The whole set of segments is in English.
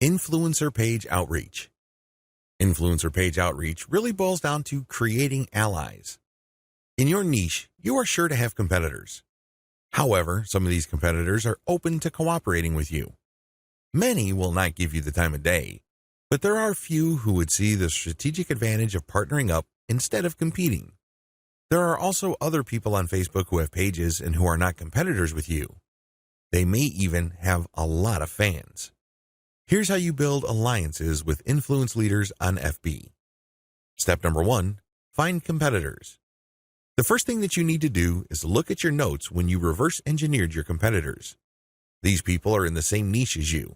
Influencer page outreach. Influencer page outreach really boils down to creating allies. In your niche, you are sure to have competitors. However, some of these competitors are open to cooperating with you. Many will not give you the time of day, but there are few who would see the strategic advantage of partnering up instead of competing. There are also other people on Facebook who have pages and who are not competitors with you. They may even have a lot of fans. Here's how you build alliances with influence leaders on FB. Step number 1, find competitors. The first thing that you need to do is look at your notes when you reverse engineered your competitors. These people are in the same niche as you.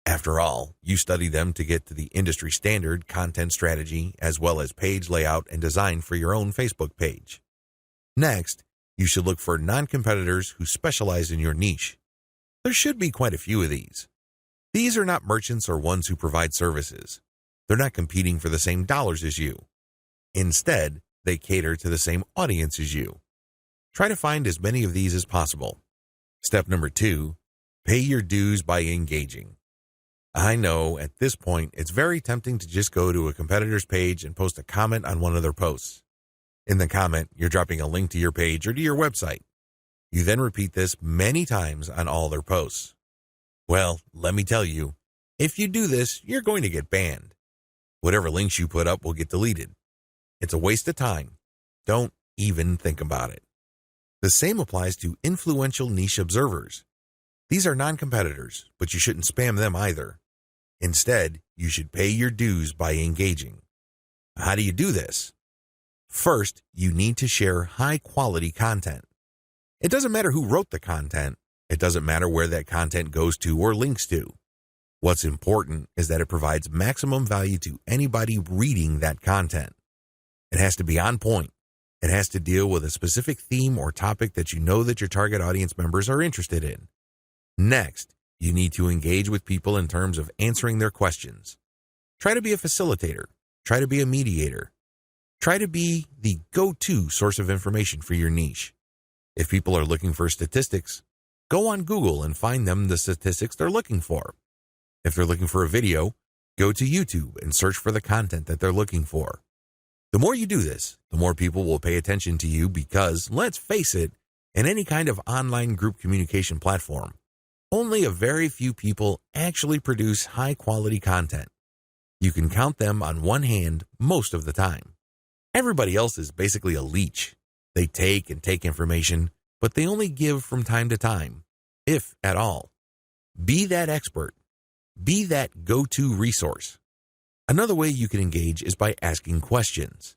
After all, you study them to get to the industry standard content strategy as well as page layout and design for your own Facebook page. Next, you should look for non-competitors who specialize in your niche. There should be quite a few of these. These are not merchants or ones who provide services. They're not competing for the same dollars as you. Instead, they cater to the same audience as you. Try to find as many of these as possible. Step number 2, pay your dues by engaging. I know at this point it's very tempting to just go to a competitor's page and post a comment on one of their posts. In the comment, you're dropping a link to your page or to your website. You then repeat this many times on all their posts. Well, let me tell you, if you do this, you're going to get banned. Whatever links you put up will get deleted. It's a waste of time. Don't even think about it. The same applies to influential niche observers. These are non-competitors, but you shouldn't spam them either. Instead, you should pay your dues by engaging. How do you do this? First, you need to share high-quality content. It doesn't matter who wrote the content. It doesn't matter where that content goes to or links to. What's important is that it provides maximum value to anybody reading that content. It has to be on point. It has to deal with a specific theme or topic that you know that your target audience members are interested in. Next, you need to engage with people in terms of answering their questions. Try to be a facilitator. Try to be a mediator. Try to be the go-to source of information for your niche. If people are looking for statistics, go on Google and find them the statistics they're looking for. If they're looking for a video, go to YouTube and search for the content that they're looking for. The more you do this, the more people will pay attention to you because, let's face it, in any kind of online group communication platform, only a very few people actually produce high-quality content. You can count them on one hand most of the time. Everybody else is basically a leech. They take and take information, but they only give from time to time, if at all. Be that expert. Be that go-to resource. Another way you can engage is by asking questions.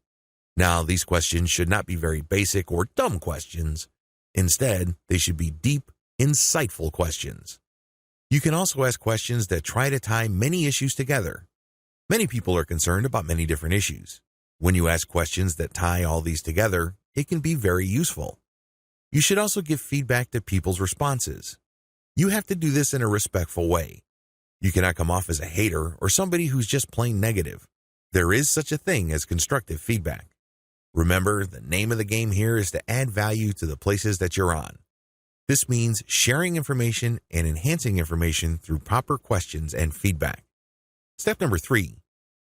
Now, these questions should not be very basic or dumb questions. Instead, they should be deep, insightful questions. You can also ask questions that try to tie many issues together. Many people are concerned about many different issues. When you ask questions that tie all these together, it can be very useful. You should also give feedback to people's responses. You have to do this in a respectful way. You cannot come off as a hater or somebody who's just plain negative. There is such a thing as constructive feedback. Remember, the name of the game here is to add value to the places that you're on. This means sharing information and enhancing information through proper questions and feedback. Step number 3,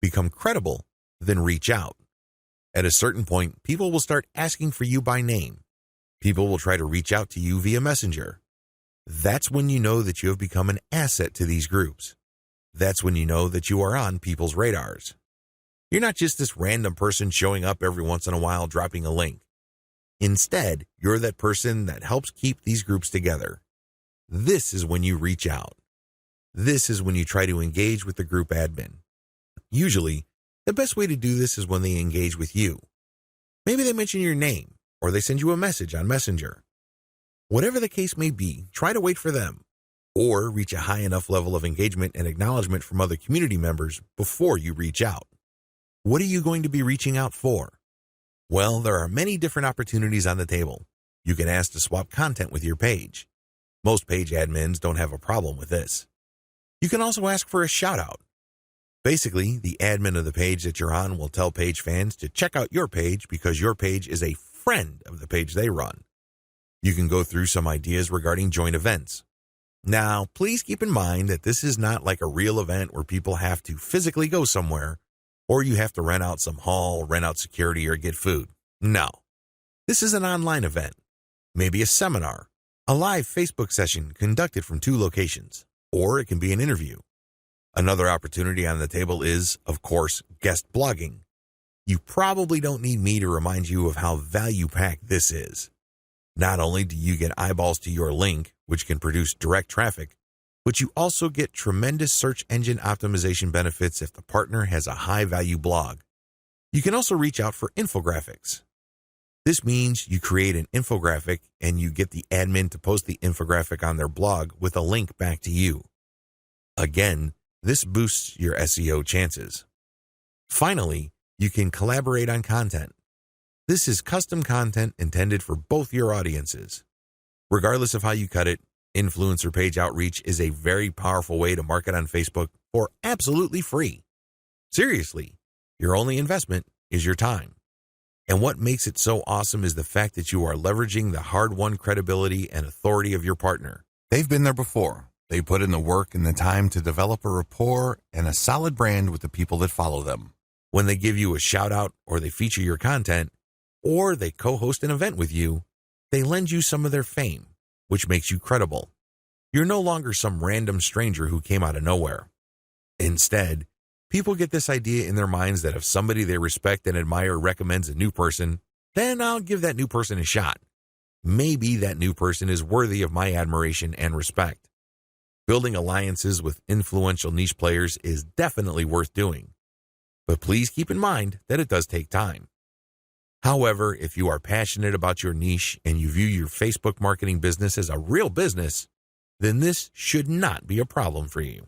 become credible, then reach out. At a certain point, people will start asking for you by name. People will try to reach out to you via Messenger. That's when you know that you have become an asset to these groups. That's when you know that you are on people's radars. You're not just this random person showing up every once in a while dropping a link. Instead, you're that person that helps keep these groups together. This is when you reach out. This is when you try to engage with the group admin. Usually, the best way to do this is when they engage with you. Maybe they mention your name, or they send you a message on Messenger. Whatever the case may be, try to wait for them, or reach a high enough level of engagement and acknowledgement from other community members before you reach out. What are you going to be reaching out for? Well, there are many different opportunities on the table. You can ask to swap content with your page. Most page admins don't have a problem with this. You can also ask for a shout-out. Basically, the admin of the page that you're on will tell page fans to check out your page because your page is a friend of the page they run. You can go through some ideas regarding joint events. Now, please keep in mind that this is not like a real event where people have to physically go somewhere, or you have to rent out some hall, rent out security, or get food. No. This is an online event, maybe a seminar, a live Facebook session conducted from 2 locations, or it can be an interview. Another opportunity on the table is, of course, guest blogging. You probably don't need me to remind you of how value-packed this is. Not only do you get eyeballs to your link, which can produce direct traffic, but you also get tremendous search engine optimization benefits if the partner has a high-value blog. You can also reach out for infographics. This means you create an infographic and you get the admin to post the infographic on their blog with a link back to you. Again, this boosts your SEO chances. Finally, you can collaborate on content. This is custom content intended for both your audiences. Regardless of how you cut it, influencer page outreach is a very powerful way to market on Facebook for absolutely free. Seriously, your only investment is your time. And what makes it so awesome is the fact that you are leveraging the hard-won credibility and authority of your partner. They've been there before. They put in the work and the time to develop a rapport and a solid brand with the people that follow them. When they give you a shout-out or they feature your content, or they co-host an event with you, they lend you some of their fame, which makes you credible. You're no longer some random stranger who came out of nowhere. Instead, people get this idea in their minds that if somebody they respect and admire recommends a new person, then I'll give that new person a shot. Maybe that new person is worthy of my admiration and respect. Building alliances with influential niche players is definitely worth doing. But please keep in mind that it does take time. However, if you are passionate about your niche and you view your Facebook marketing business as a real business, then this should not be a problem for you.